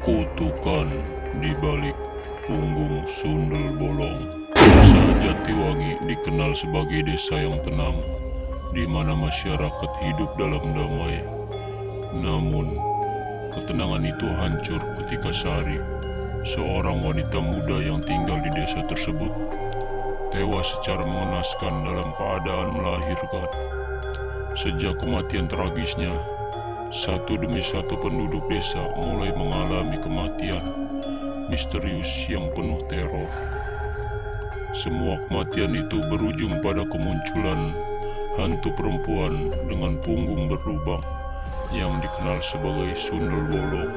Kutukan di balik punggung sundel bolong. Desa Jatiwangi dikenal sebagai desa yang tenang, di mana masyarakat hidup dalam damai. Namun, ketenangan itu hancur ketika Sari, seorang wanita muda yang tinggal di desa tersebut, tewas secara mengenaskan dalam keadaan melahirkan. Sejak kematian tragisnya, satu demi satu penduduk desa mulai mengalami kematian misterius yang penuh teror. Semua kematian itu berujung pada kemunculan hantu perempuan dengan punggung berlubang yang dikenal sebagai sundel bolong.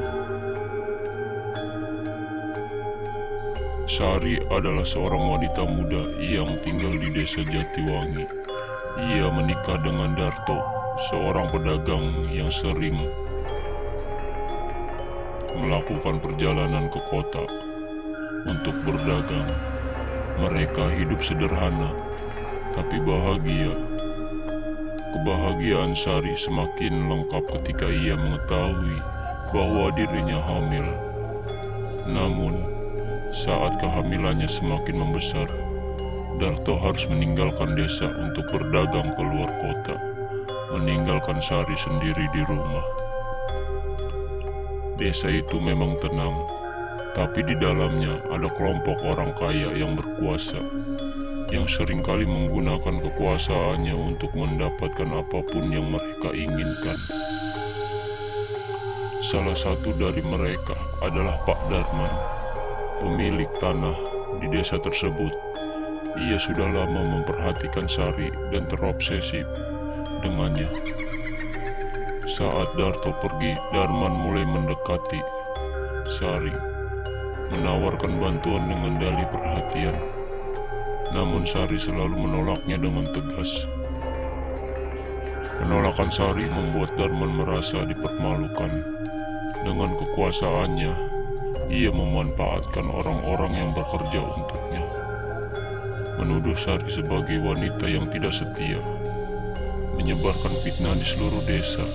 Sari adalah seorang wanita muda yang tinggal di desa Jatiwangi. Ia menikah dengan Darto, seorang pedagang yang sering melakukan perjalanan ke kota untuk berdagang. Mereka hidup sederhana, tapi bahagia. Kebahagiaan Sari semakin lengkap ketika ia mengetahui bahwa dirinya hamil. Namun, saat kehamilannya semakin membesar, Darto harus meninggalkan desa untuk berdagang ke luar kota, meninggalkan Sari sendiri di rumah. Desa itu memang tenang, tapi di dalamnya ada kelompok orang kaya yang berkuasa, yang seringkali menggunakan kekuasaannya untuk mendapatkan apapun yang mereka inginkan. Salah satu dari mereka adalah Pak Darman, pemilik tanah di desa tersebut. Ia sudah lama memperhatikan Sari dan terobsesi dengannya. Saat Darto pergi, Darman mulai mendekati Sari, menawarkan bantuan dengan dalih perhatian. Namun Sari selalu menolaknya dengan tegas. Penolakan Sari membuat Darman merasa dipermalukan. Dengan kekuasaannya, ia memanfaatkan orang-orang yang bekerja untuknya, menuduh Sari sebagai wanita yang tidak setia, menyebarkan fitnah di seluruh desa.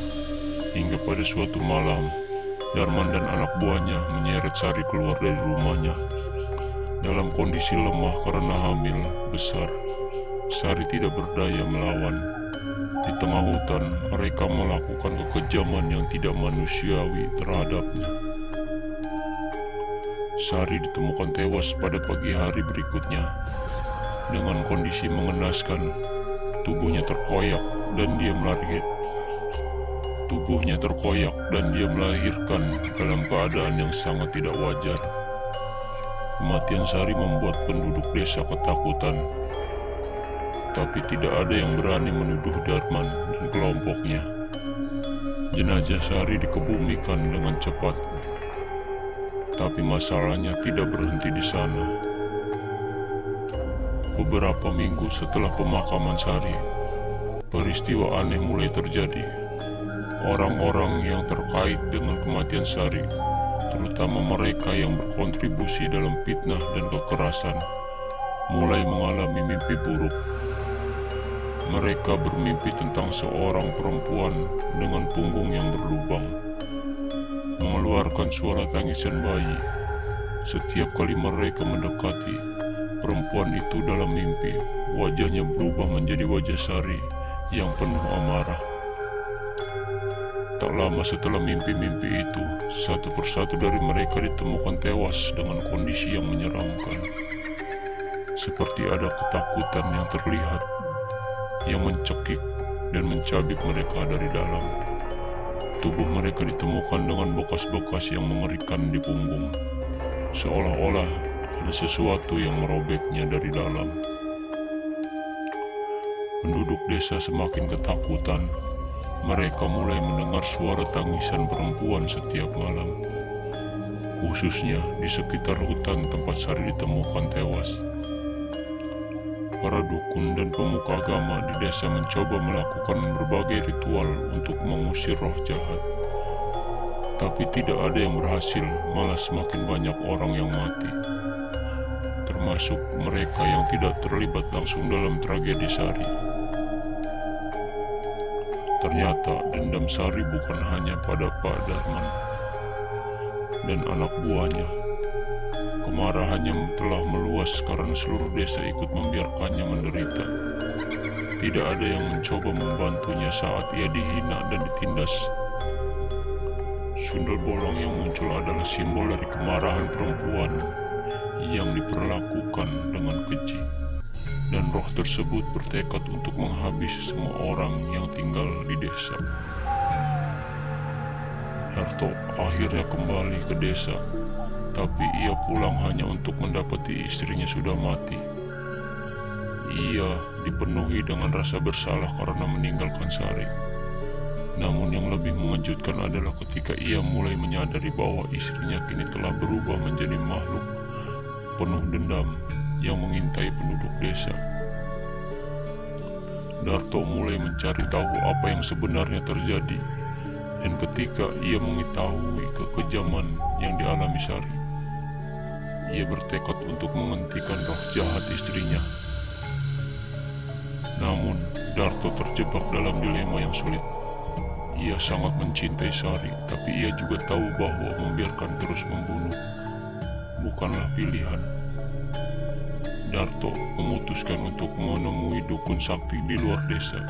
Hingga pada suatu malam, Darman dan anak buahnya menyeret Sari keluar dari rumahnya. Dalam kondisi lemah karena hamil besar, Sari tidak berdaya melawan. Di tengah hutan, mereka melakukan kekejaman yang tidak manusiawi terhadapnya. Sari ditemukan tewas pada pagi hari berikutnya. Dengan kondisi mengenaskan, tubuhnya terkoyak dan dia melahirkan dalam keadaan yang sangat tidak wajar. Kematian Sari membuat penduduk desa ketakutan, tapi tidak ada yang berani menuduh Darman dan kelompoknya. Jenazah Sari dikebumikan dengan cepat, tapi masalahnya tidak berhenti di sana. Beberapa minggu setelah pemakaman Sari, peristiwa aneh mulai terjadi. Orang-orang yang terkait dengan kematian Sari, terutama mereka yang berkontribusi dalam fitnah dan kekerasan, mulai mengalami mimpi buruk. Mereka bermimpi tentang seorang perempuan dengan punggung yang berlubang, mengeluarkan suara tangisan bayi. Setiap kali mereka mendekati perempuan itu dalam mimpi, wajahnya berubah menjadi wajah Sari yang penuh amarah. Tak lama setelah mimpi-mimpi itu, satu persatu dari mereka ditemukan tewas dengan kondisi yang menyeramkan. Seperti ada ketakutan yang terlihat, yang mencekik dan mencabik mereka dari dalam. Tubuh mereka ditemukan dengan bekas-bekas yang mengerikan di punggung, seolah-olah ada sesuatu yang merobeknya dari dalam. Penduduk desa semakin ketakutan. Mereka mulai mendengar suara tangisan perempuan setiap malam, khususnya di sekitar hutan tempat Sari ditemukan tewas. Para dukun dan pemuka agama di desa mencoba melakukan berbagai ritual untuk mengusir roh jahat, tapi tidak ada yang berhasil. Malah semakin banyak orang yang mati, termasuk mereka yang tidak terlibat langsung dalam tragedi Sari. Ternyata dendam Sari bukan hanya pada Pak Darman. dan anak buahnya. Kemarahannya telah meluas karena seluruh desa ikut membiarkannya menderita. Tidak ada yang mencoba membantunya saat ia dihina dan ditindas. Sundel bolong yang muncul adalah simbol dari kemarahan perempuan yang diperlakukan dengan keji. Dan roh tersebut bertekad untuk menghabisi semua orang yang tinggal di desa. Darto akhirnya kembali ke desa, tapi ia pulang hanya untuk mendapati istrinya sudah mati. Ia dipenuhi dengan rasa bersalah karena meninggalkan Sari. Namun yang lebih mengejutkan adalah ketika ia mulai menyadari bahwa istrinya kini telah berubah menjadi makhluk penuh dendam yang mengintai penduduk desa. Darto mulai mencari tahu apa yang sebenarnya terjadi, dan ketika ia mengetahui kekejaman yang dialami Sari, ia bertekad untuk menghentikan roh jahat istrinya. Namun, Darto terjebak dalam dilema yang sulit. Ia sangat mencintai Sari, tapi ia juga tahu bahwa membiarkan terus membunuh bukanlah pilihan. Darto memutuskan untuk menemui dukun sakti di luar desa,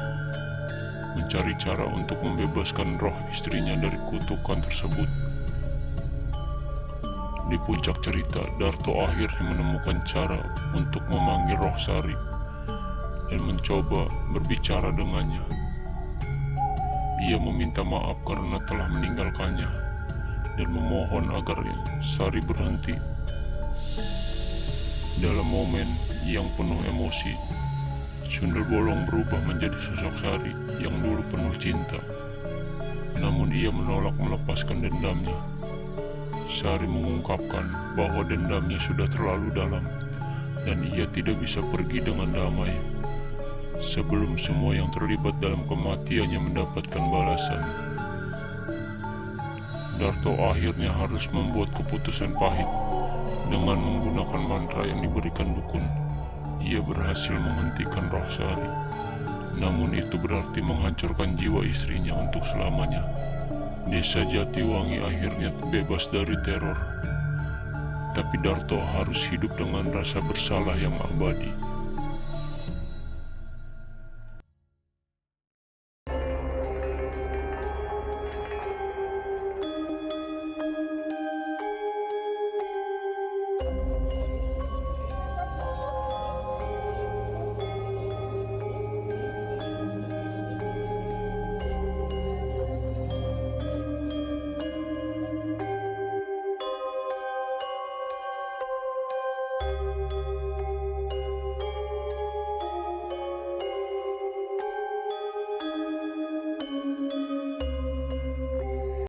mencari cara untuk membebaskan roh istrinya dari kutukan tersebut. Di puncak cerita, Darto akhirnya menemukan cara untuk memanggil roh Sari dan mencoba berbicara dengannya. Ia meminta maaf karena telah meninggalkannya dan memohon agar Sari berhenti. Dalam momen yang penuh emosi, Sundel Bolong berubah menjadi sosok Sari yang dulu penuh cinta. Namun ia menolak melepaskan dendamnya. Sari mengungkapkan bahwa dendamnya sudah terlalu dalam dan ia tidak bisa pergi dengan damai sebelum semua yang terlibat dalam kematiannya mendapatkan balasan. Darto akhirnya harus membuat keputusan pahit. Dengan menggunakan mantra yang diberikan dukun, ia berhasil menghentikan roh Sari. Namun itu berarti menghancurkan jiwa istrinya untuk selamanya. Desa Jatiwangi akhirnya bebas dari teror. Tapi Darto harus hidup dengan rasa bersalah yang abadi.